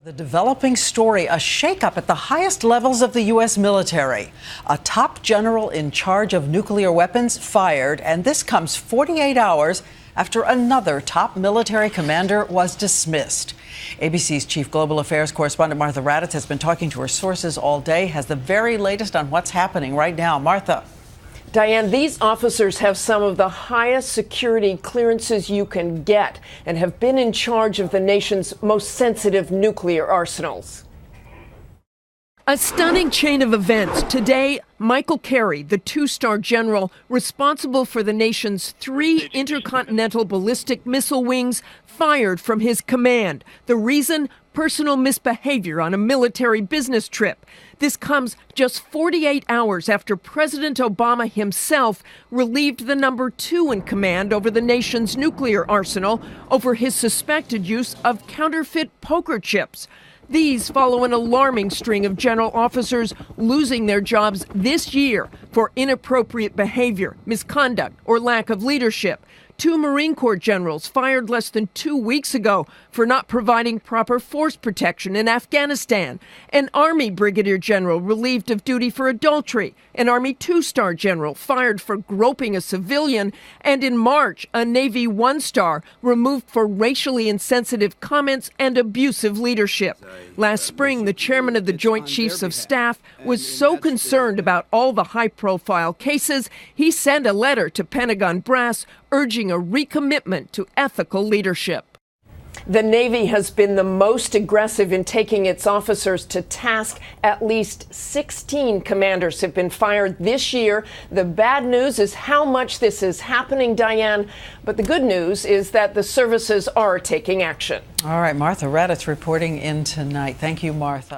The developing story, a shakeup at the highest levels of the U.S. military. A top general in charge of nuclear weapons fired, and this comes 48 hours after another top military commander was dismissed. ABC's chief global affairs correspondent Martha Raddatz has been talking to her sources all day, has the very latest on what's happening right now. Martha. Diane, these officers have some of the highest security clearances you can get and have been in charge of the nation's most sensitive nuclear arsenals. A stunning chain of events. Today, Michael Carey, the two-star general responsible for the nation's 3 intercontinental ballistic missile wings, fired from his command. The reason? Personal misbehavior on a military business trip. This comes just 48 hours after President Obama himself relieved the number 2 in command over the nation's nuclear arsenal over his suspected use of counterfeit poker chips. These follow an alarming string of general officers losing their jobs this year for inappropriate behavior, misconduct, or lack of leadership. 2 Marine Corps generals fired less than 2 weeks ago for not providing proper force protection in Afghanistan. An Army brigadier general relieved of duty for adultery. An Army 2-star general fired for groping a civilian. And in March, a Navy 1-star removed for racially insensitive comments and abusive leadership. Last spring, the chairman of the Joint Chiefs of Staff was so concerned about all the high-profile cases, he sent a letter to Pentagon brass urging a recommitment to ethical leadership. The Navy has been the most aggressive in taking its officers to task. At least 16 commanders have been fired this year. The bad news is how much this is happening, Diane. But the good news is that the services are taking action. All right, Martha Raddatz reporting in tonight. Thank you, Martha.